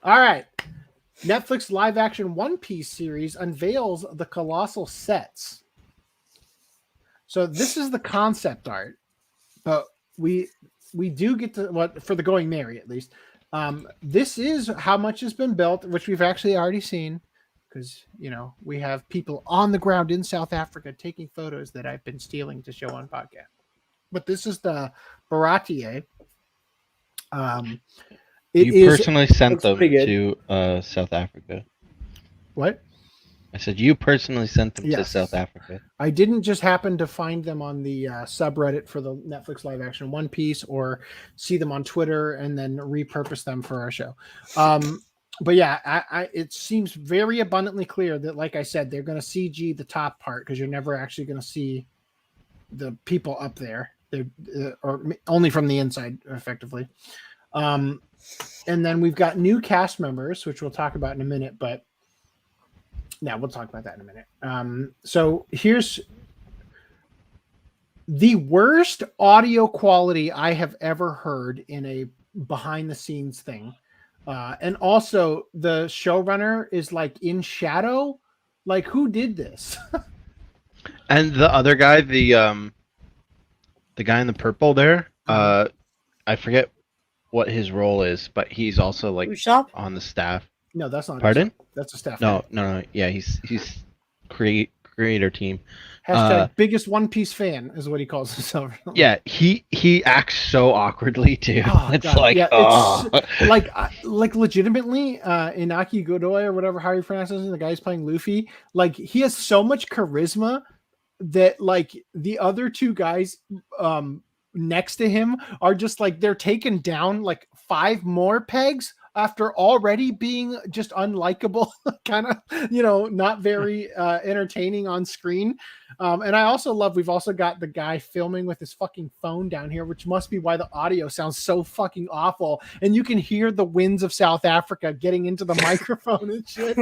All right. Netflix live action One Piece series unveils the colossal sets. So this is the concept art, but we do get to what for the Going Merry at least. This is how much has been built, which we've actually already seen, because we have people on the ground in South Africa taking photos that I've been stealing to show on podcast. But this is the Baratie. You personally sent them to South Africa. What? I said you personally sent them to South Africa. I didn't just happen to find them on the subreddit for the Netflix live action One Piece or see them on Twitter and then repurpose them for our show. But yeah, it seems very abundantly clear that, like I said, they're going to CG the top part because you're never actually going to see the people up there. They're or only from the inside, effectively. And then we've got new cast members, which we'll talk about in a minute, but we'll talk about that in a minute. So here's the worst audio quality I have ever heard in a behind the scenes thing. And also the showrunner is like in shadow. Like, who did this? And the other guy, the guy in the purple there, I forget what his role is, but he's also like Usopp? on the staff. No, that's not. Pardon? Usopp. That's a staff. No. Yeah, he's creator team. Hashtag biggest One Piece fan is what he calls himself. Yeah, he acts so awkwardly too. It's God. like, it's like legitimately, Inaki Godoy or whatever how you pronounce his name, the guy who's playing Luffy. Like, he has so much charisma that like the other two guys next to him are just like they're taken down like 5 more pegs after already being just unlikable, kind of, not very entertaining on screen. And I also love, we've also got the guy filming with his fucking phone down here, which must be why the audio sounds so fucking awful. And you can hear the winds of South Africa getting into the microphone and shit.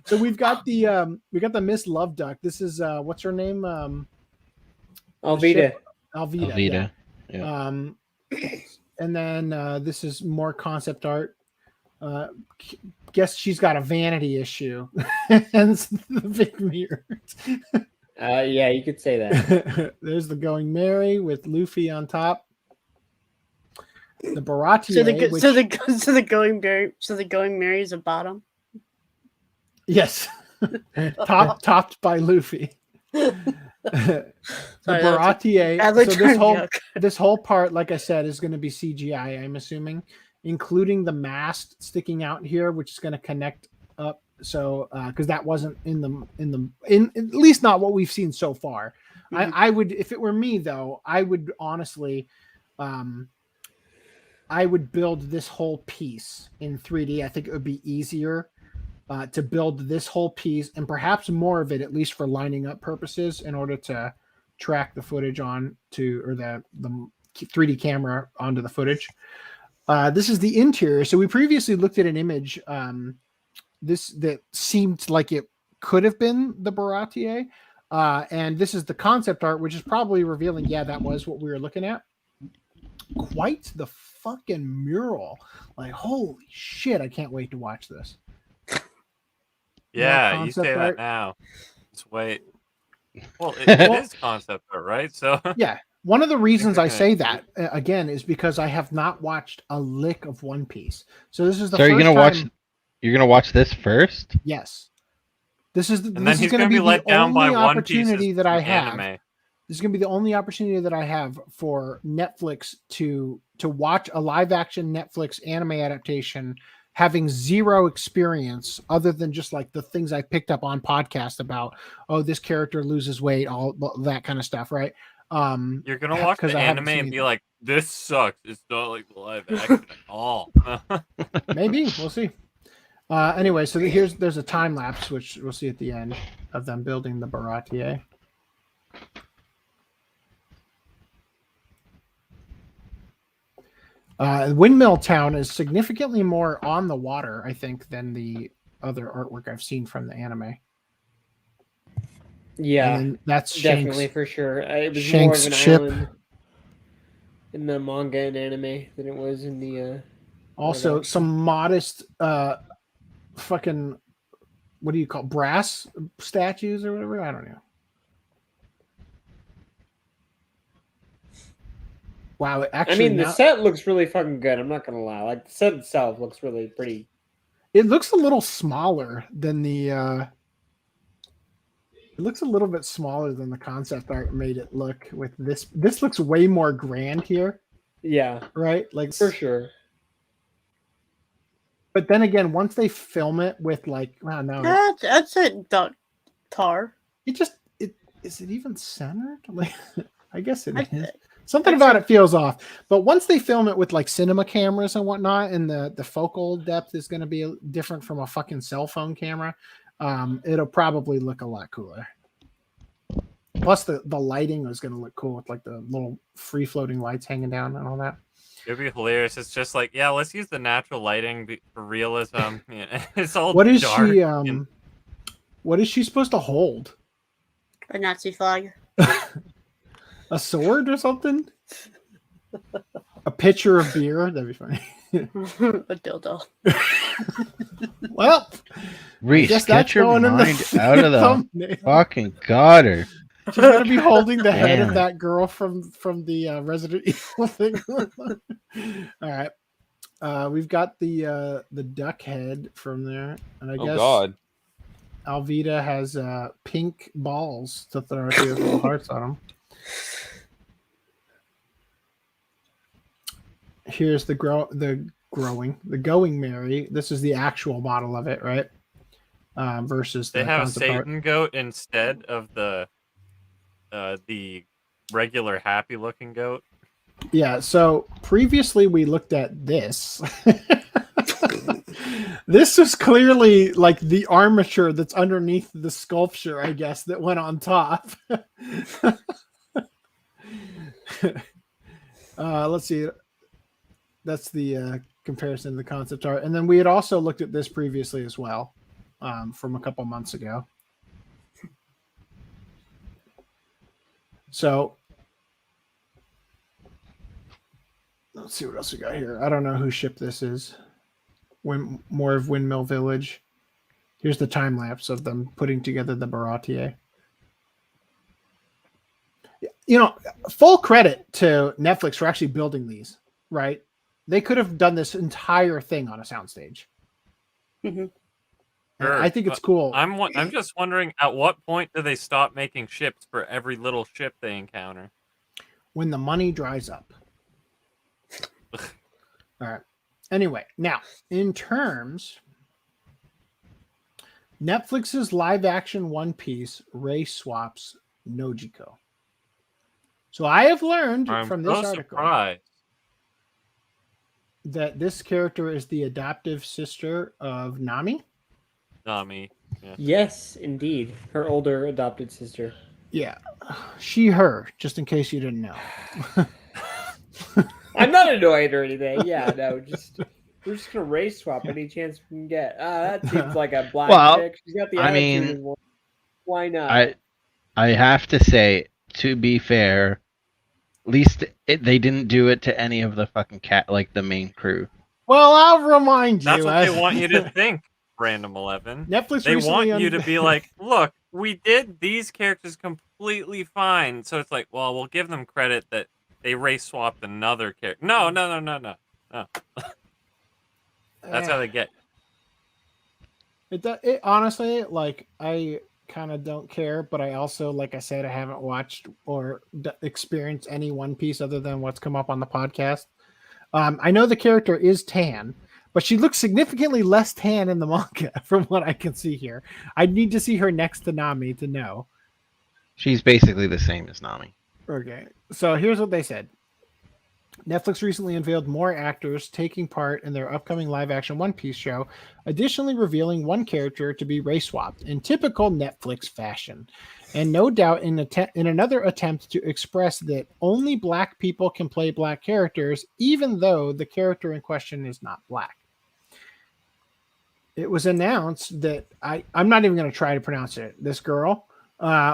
So we've got the Miss Love Duck. This is, what's her name? Alvida. Alvida. Yeah. And then this is more concept art. Guess she's got a vanity issue. Hence the big mirror. Yeah, you could say that. There's the Going Merry with Luffy on top. The Baratie. So the Going Merry is a bottom. Yes, topped by Luffy. The Baratie. So this whole part, like I said, is going to be CGI. I'm assuming, including the mast sticking out here, which is going to connect up. So because that wasn't in at least not what we've seen so far. Mm-hmm. I would, if it were me though, I would honestly, I would build this whole piece in 3D. I think it would be easier to build this whole piece and perhaps more of it, at least for lining up purposes, in order to track the footage on to, or the 3D camera onto the footage. This is the interior. So we previously looked at an image that seemed like it could have been the Baratie. And this is the concept art, which is probably revealing, that was what we were looking at. Quite the fucking mural. Like, holy shit, I can't wait to watch this. Yeah, you say that now. Let's wait. Well, it is concept art, right? So yeah, one of the reasons I say that again is because I have not watched a lick of One Piece. So this is the. So you're gonna watch this first? Yes. This is going to be let down by One Piece that I have. Anime. This is going to be the only opportunity that I have for Netflix to watch a live action Netflix anime adaptation, having zero experience other than just like the things I picked up on podcast about, this character loses weight, all that kind of stuff, right? You're going to watch the anime and be like, this sucks. It's not like live action at all. Maybe. We'll see. Anyway, so there's a time lapse, which we'll see at the end of them building the Baratie. Windmill Town is significantly more on the water, I think, than the other artwork I've seen from the anime. Yeah, that's definitely Shanks, for sure. It was Shanks' more of an ship island in the manga and anime than it was in the. Also, some modest fucking, what do you call, brass statues or whatever? I don't know. Wow, actually, I mean, the set looks really fucking good. I'm not gonna lie. Like the set itself looks really pretty. it looks a little smaller than the. It looks a little bit smaller than the concept art made it look. With this, this looks way more grand here, Yeah, right? Like for sure. But then again, once they film it with like, wow, no, That's it, Tar. it just is it even centered? Like, I guess it I- is. Something about it feels off. But once they film it with like cinema cameras and whatnot, and the focal depth is going to be different from a fucking cell phone camera, it'll probably look a lot cooler. Plus, the lighting is going to look cool with like the little free floating lights hanging down and all that. It'd be hilarious. It's just like, yeah, let's use the natural lighting for realism. Yeah, it's all What is dark she? and- What is she supposed to hold? A Nazi flag. A sword or something? A pitcher of beer? That'd be funny. A dildo. Well, Reese, guess get that's your going in the mind out of the thumbnail. fucking gutter. She's gonna be holding the head Damn of it. that girl from the Resident Evil thing. All right, we've got the duck head from there, and I Oh guess God. Alvida has pink balls to throw at you with little hearts on them. Here's the going Mary. This is the actual model of it, right? Versus They the have concept art. Satan goat instead of the regular happy looking goat. Yeah, so previously we looked at this. This was clearly like the armature that's underneath the sculpture, I guess, that went on top. Let's see. That's the comparison to the concept art. And then we had also looked at this previously as well, from a couple months ago. So let's see what else we got here. I don't know who ship this is. More of Windmill Village. Here's the time lapse of them putting together the Baratier. You know, full credit to Netflix for actually building these, right? They could have done this entire thing on a soundstage. Mhm. And Sure, I think it's cool. I'm just wondering, at what point do they stop making ships for every little ship they encounter? When the money dries up. All right. Anyway, now in terms, Netflix's live action One Piece race swaps Nojiko. So I have learned I'm from this so article surprised. that this character is the adoptive sister of Nami. Nami. Yes, indeed. Her older adopted sister. Yeah, she, her, just in case you didn't know. I'm not annoyed or anything. Yeah, no, we're just gonna race swap any chance we can get. That seems like a black Well, chick. She's got the I attitude. mean, and why not? I have to say, to be fair, at least they didn't do it to any of the fucking like the main crew. Well, I'll remind you. That's what they want you to think, Random 11. Netflix They want recently you to be like, look, we did these characters completely fine. So it's like, well, we'll give them credit that they race swapped another character. No. That's how they get. It honestly, like, I kind of don't care, but I also, like I said, I haven't watched or experienced any One Piece other than what's come up on the podcast. I know the character is tan, but she looks significantly less tan in the manga from what I can see here. I need to see her next to Nami to know. She's basically the same as Nami. Okay, so here's what they said. Netflix recently unveiled more actors taking part in their upcoming live-action One Piece show, additionally revealing one character to be race-swapped in typical Netflix fashion. And no doubt in another attempt to express that only black people can play black characters, even though the character in question is not black. It was announced that I'm not even going to try to pronounce it. This girl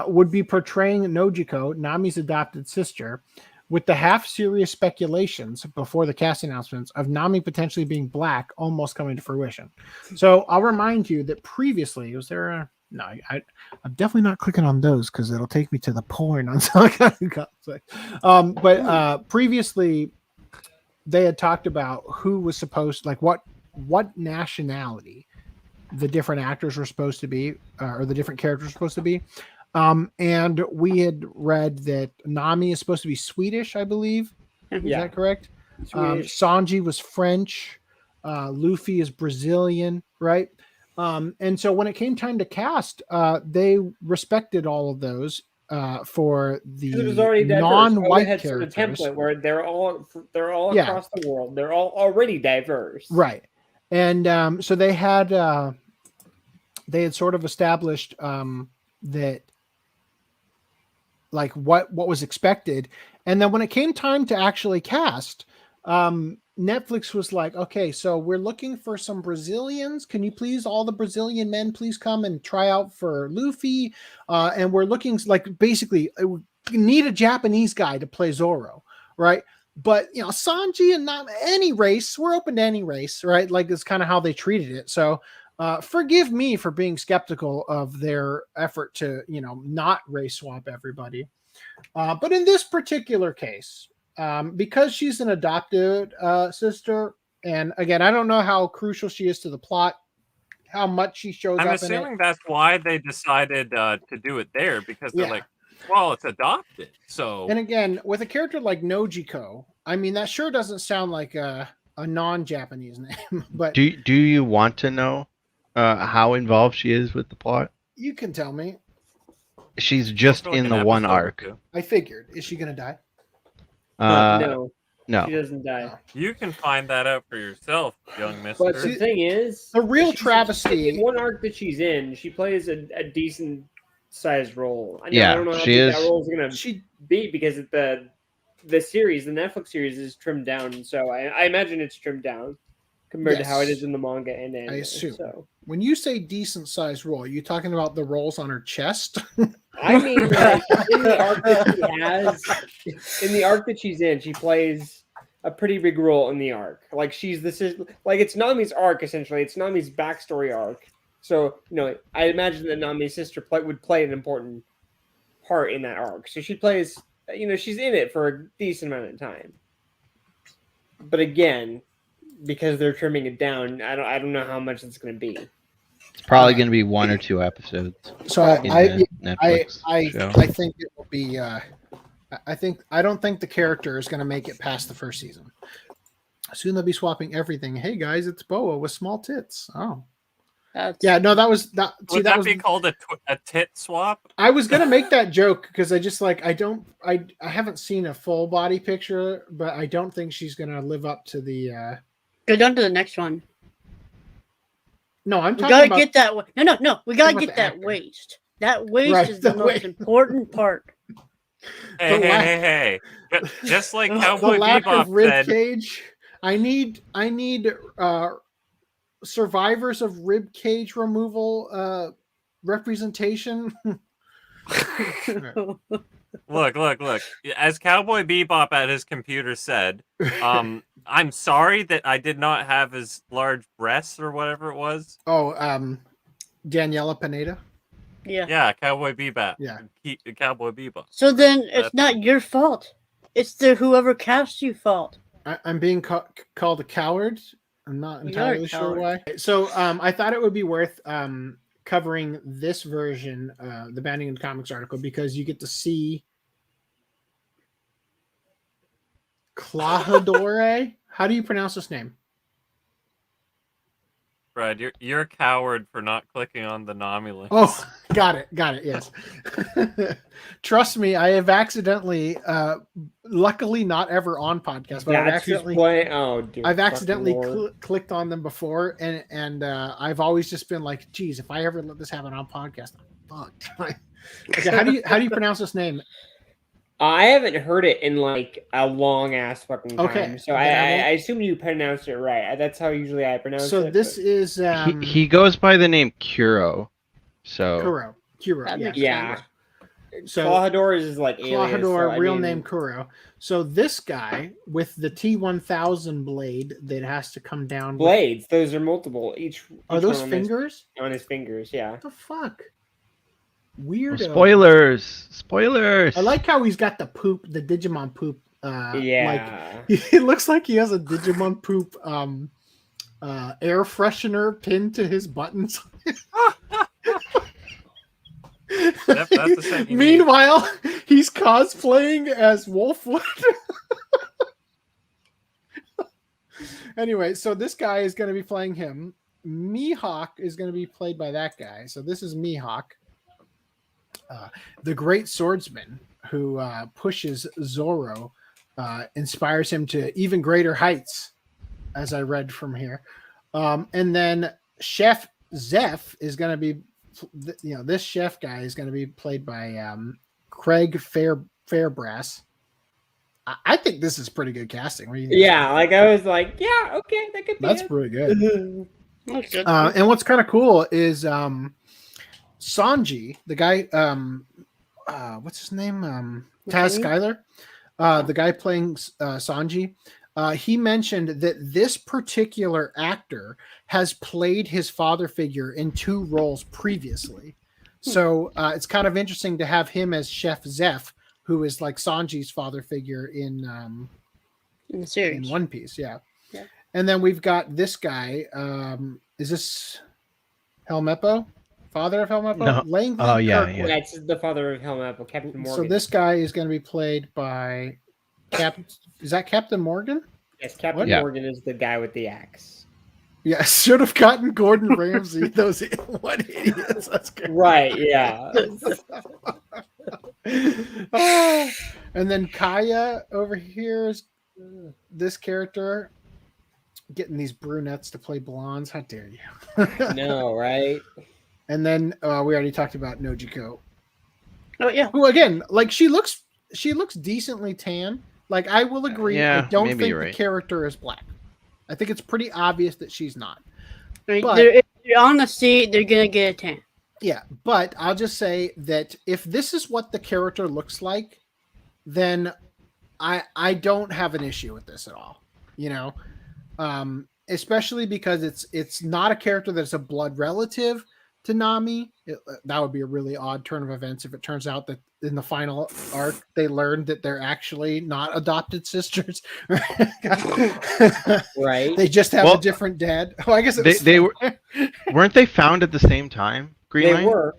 would be portraying Nojiko, Nami's adopted sister, with the half-serious speculations before the cast announcements of Nami potentially being black almost coming to fruition. So I'll remind you that previously, was there a... No, I'm definitely not clicking on those because it'll take me to the porn on but previously, they had talked about who was supposed, like what nationality the different actors were supposed to be, or the different characters were supposed to be. And we had read that Nami is supposed to be Swedish, I believe. Is that correct? Sanji was French. Luffy is Brazilian, right? And so when it came time to cast, they respected all of those for the non-white characters. The template where they're all across the world. They're all already diverse, right? And so they had sort of established that, like, what was expected. And then when it came time to actually cast, Netflix was like, okay, so we're looking for some Brazilians. Can you please, all the Brazilian men, please come and try out for Luffy? And we're looking, like, basically, we need a Japanese guy to play Zoro, right? But, you know, Sanji and not any race, we're open to any race, right? Like, it's kind of how they treated it. So forgive me for being skeptical of their effort to, you know, not race swap everybody. But in this particular case, because she's an adopted sister, and again, I don't know how crucial she is to the plot, how much she shows I'm up assuming in it. that's why they decided to do it there, because they're like, well, it's adopted. So, and again, with a character like Nojiko, I mean, that sure doesn't sound like a non-Japanese name. But do you want to know how involved she is with the plot? You can tell me. She's just For like in an the one episode or arc. two. I figured. Is she gonna die? No, No. she doesn't die. You can find that out for yourself, young mister. But the thing is, The real she's- travesty. in one arc that she's in, she plays a decent sized role. I Yeah, don't know how she big is. that role's gonna She be because the series, the Netflix series, is trimmed down. So I imagine it's trimmed down compared to how it Yes. is in the manga and anime. assume. So When you say decent sized role, are you talking about the rolls on her chest? I mean, like, in the arc that she has, in the arc that she's in, she plays a pretty big role in the arc. Like she's like it's Nami's arc essentially. It's Nami's backstory arc. So I imagine that Nami's sister would play an important part in that arc. So she plays. She's in it for a decent amount of time. But again, because they're trimming it down, I don't know how much it's going to be. It's probably going to be 1 or 2 episodes. So in the Netflix show. I think it will be. I don't think the character is going to make it past the first season. Soon they'll be swapping everything. Hey guys, it's Boa with small tits. Oh, yeah. No, that was that. See, Would that that was. be called a tit swap? I was gonna make that joke because I just like I haven't seen a full body picture, but I don't think she's gonna live up to the. Go down to the next one. No, I'm We talking gotta about. get that. No. We gotta about get the that actor. waist. That waist Right, is the the most waist. important part. Hey, The hey. Just like the Cowboy lack Bebop of rib said, cage. I need survivors of rib cage removal representation. look. As Cowboy Bebop at his computer said, I'm sorry that I did not have as large breasts or whatever it was. Oh, Daniela Pineda. Yeah. Yeah, Cowboy Bebop. Yeah. Cowboy Bebop. So then it's not your fault. It's the whoever cast you fault. I'm being called a coward. I'm not You are a entirely sure coward. why. So I thought it would be worth covering this version, the Banding in Comics article, because you get to see Clahadore. How do you pronounce this name? Brad, you're a coward for not clicking on the Nami link. Oh, got it. Yes. Trust me, I have accidentally, luckily not ever on podcast, but That's who's playing. Oh, dude, I've accidentally fucking Lord. clicked on them before, and I've always just been like, geez, if I ever let this happen on podcast, I'm fucked. Okay, how do you pronounce this name? I haven't heard it in like a long ass fucking time. Okay, So I assume you pronounced it right. That's how usually I pronounce it. So this is he goes by the name Kuro. So Kuro. That Yeah. makes Yeah. sense. So Clawhador is his like alias. Clawhador, so, I real mean, name Kuro. So this guy with the T1000 blade that has to come down. blades. Those are multiple. Are each those one on fingers? on his fingers? Yeah. What the fuck? Oh, Weirdo. spoilers. I like how he's got the poop, the Digimon poop. Yeah. Like it looks like he has a Digimon poop air freshener pinned to his buttons. That's the second you need. Meanwhile, he's cosplaying as Wolfwood. Anyway, so this guy is going to be playing him. Mihawk is going to be played by that guy. So this is Mihawk, the great swordsman who pushes Zoro, inspires him to even greater heights, as I read from here. And then Chef Zeph is going to be, this chef guy is going to be played by Craig Fairbrass. I think this is pretty good casting. What do you think? Yeah, like I was like, yeah, okay, that could be. That's it. pretty good. That's good. And what's kind of cool is Sanji, the guy, what's his name? Taz Skylar, the guy playing Sanji. He mentioned that this particular actor has played his father figure in 2 roles previously. So it's kind of interesting to have him as Chef Zeph, who is like Sanji's father figure in in the series. in One Piece. Yeah. Yeah. And then we've got this guy. Is this Helmeppo? Father of Helmeppo? No. Langley Oh, yeah, Kirkwood. yeah. That's the father of Helmapple, Captain Morgan. So this guy is going to be played by Is that Captain Morgan? Yes, Captain What? Yeah. Morgan is the guy with the axe. Yeah, should have gotten Gordon Ramsay. Those what idiots. That's good. Right, yeah. Oh, and then Kaya over here is this character getting these brunettes to play blondes. How dare you? No, right? And then we already talked about Nojiko, Oh yeah. who again, like she looks decently tan. Like I will agree. Yeah, I don't maybe think you're the right. character is black. I think it's pretty obvious that she's not. I mean, But- if they're on the sea, they're gonna get a tan. Yeah, but I'll just say that if this is what the character looks like, then I don't have an issue with this at all. You know, especially because it's not a character that's a blood relative to Nami. That would be a really odd turn of events if it turns out that in the final arc they learned that they're actually not adopted sisters. Right. They just have Well, a different dad. Oh, I guess it they was weren't they found at the same time? Green They Line? were.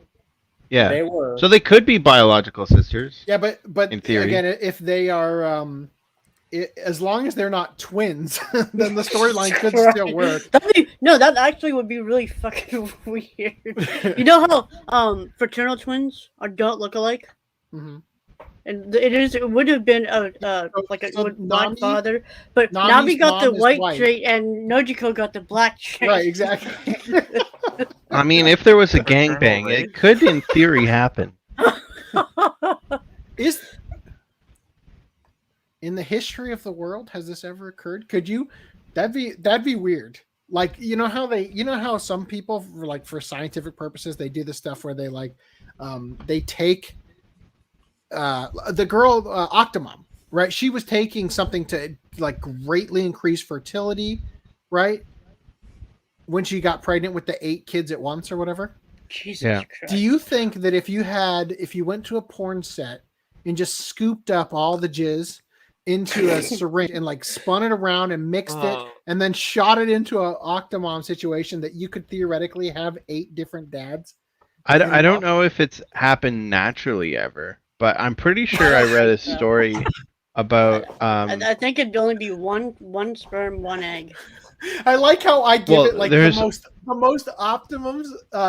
Yeah. They were. So they could be biological sisters. Yeah, but In theory. again, if they are, as long as they're not twins, then the storyline could still work. That actually would be really fucking weird. You know how fraternal twins don't look alike, Mhm. and it would have been like a So black Nami- father, but Nami's Nami got the mom is white white. trait and Nojiko got the black trait. Right, exactly. I mean, if there was a Fraternal gangbang, race. it could, in theory, happen. Is in the history of the world has this ever occurred? Could you? That'd be weird. Like you know how some people for scientific purposes they do this stuff where they take the girl Octomom, right? She was taking something to like greatly increase fertility, right? When she got pregnant with the 8 kids at once or whatever. Jesus Yeah. Christ. Do you think that if you went to a porn set and just scooped up all the jizz into a syringe and like spun it around and mixed it Oh. and then shot it into a Octomom situation that you could theoretically have 8 different dads? I don't know if it's happened naturally ever, but I'm pretty sure I read a story about I think it'd only be one sperm, one egg. I like how I give Well, it like the there's- most optimum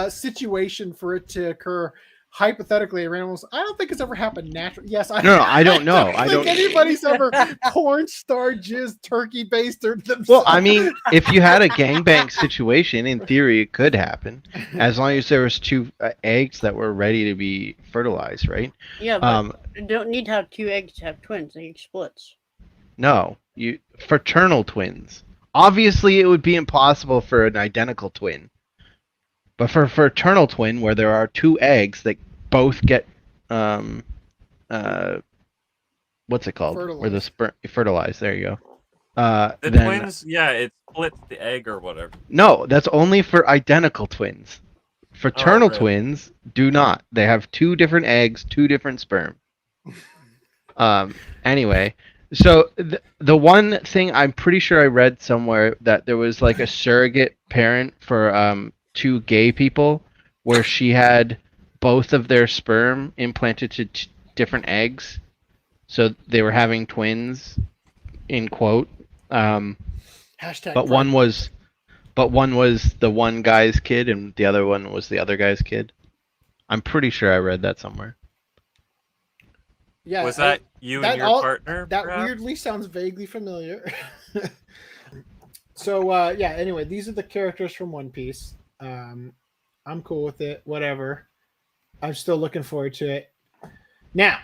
situation for it to occur hypothetically around animals. I don't think it's ever happened naturally. Yes, No, I don't know. I think don't- anybody's ever porn star jizz turkey basted themselves. Well, I mean, if you had a gangbang situation, in theory, it could happen, as long as there was 2 eggs that were ready to be fertilized, right? Yeah, but Um, you don't need to have 2 eggs to have twins. They splits. no, fraternal twins. Obviously, it would be impossible for an identical twin, but for a fraternal twin, where there are 2 eggs that both get um, what's it called? Where the Fertilize. sperm fertilize. There you go. The Then twins, yeah, it splits the egg or whatever. no, that's only for identical twins. Fraternal really? twins do not. They have 2 different eggs, 2 different sperm. Anyway, so the one thing I'm pretty sure I read somewhere that there was like a surrogate parent for 2 gay people where she had both of their sperm implanted to different eggs, so they were having twins, in quote. Hashtag But one was the one guy's kid and the other one was the other guy's kid. I'm pretty sure I read that somewhere. Yeah, Was that you that and your all- partner? that perhaps? weirdly sounds vaguely familiar. So yeah, anyway, these are the characters from One Piece. I'm cool with it, whatever. I'm still looking forward to it. Now,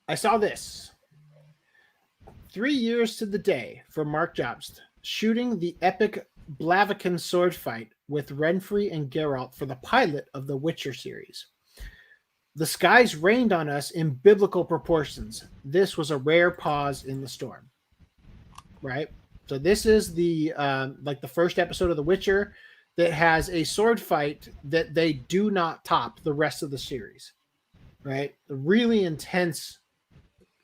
I saw this. 3 years to the day for Mark Jobst shooting the epic Blaviken sword fight with Renfrey and Geralt for the pilot of the Witcher series. The skies rained on us in biblical proportions. This was a rare pause in the storm. Right? So this is the like the first episode of The Witcher that has a sword fight that they do not top the rest of the series. Right? The really intense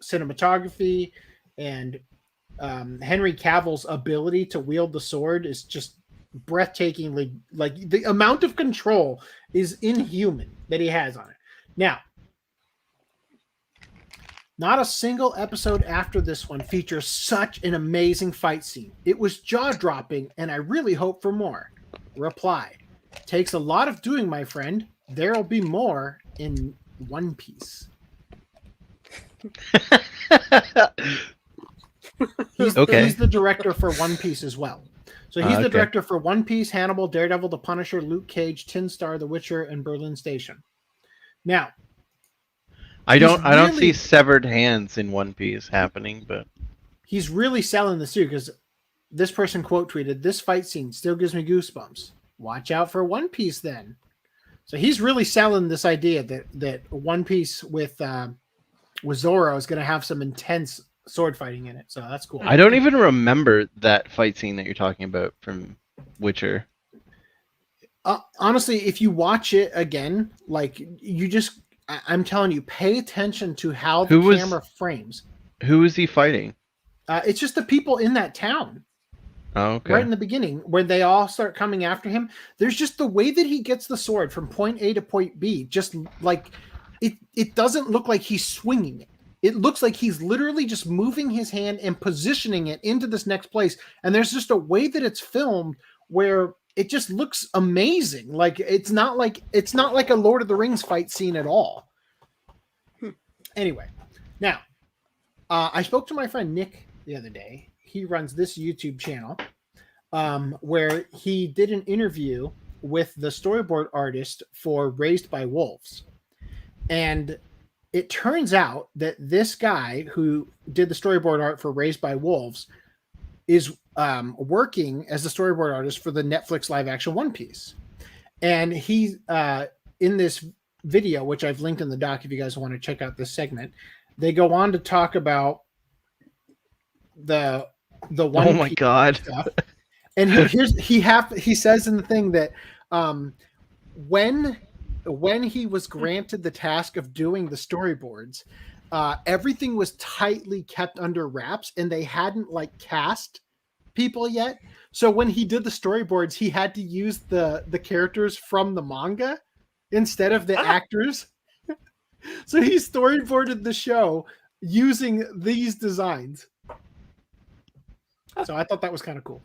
cinematography and Henry Cavill's ability to wield the sword is just breathtakingly, like the amount of control is inhuman that he has on it. Now, not a single episode after this one features such an amazing fight scene. It was jaw-dropping, and I really hope for more. Reply. Takes a lot of doing, my friend. There'll be more in One Piece. He's the director for One Piece as well. So he's the director for One Piece, Hannibal, Daredevil, The Punisher, Luke Cage, Tin Star, The Witcher, and Berlin Station. Now, I don't see severed hands in One Piece happening, but he's really selling this too, because this person quote tweeted, "This fight scene still gives me goosebumps. Watch out for One Piece then." So he's really selling this idea that One Piece with Zoro is going to have some intense sword fighting in it. So that's cool. I don't even remember that fight scene that you're talking about from Witcher. Honestly, if you watch it again, like I'm telling you, pay attention to how the camera frames. Who is he fighting? It's just the people in that town. Oh, okay. Right in the beginning, when they all start coming after him, there's just the way that he gets the sword from point A to point B. Just like it doesn't look like he's swinging it. It looks like he's literally just moving his hand and positioning it into this next place. And there's just a way that it's filmed where it just looks amazing. Like it's not like a Lord of the Rings fight scene at all. Anyway, now I spoke to my friend Nick the other day. He runs this YouTube channel where he did an interview with the storyboard artist for Raised by Wolves. And it turns out that this guy who did the storyboard art for Raised by Wolves is working as the storyboard artist for the Netflix live action One Piece. And he, in this video, which I've linked in the doc if you guys want to check out this segment, they go on to talk about the One Oh my Piece god. stuff. And he says in the thing that when he was granted the task of doing the storyboards, everything was tightly kept under wraps and they hadn't like cast people yet. So when he did the storyboards, he had to use the characters from the manga instead of the actors. So he storyboarded the show using these designs. So I thought that was kind of cool.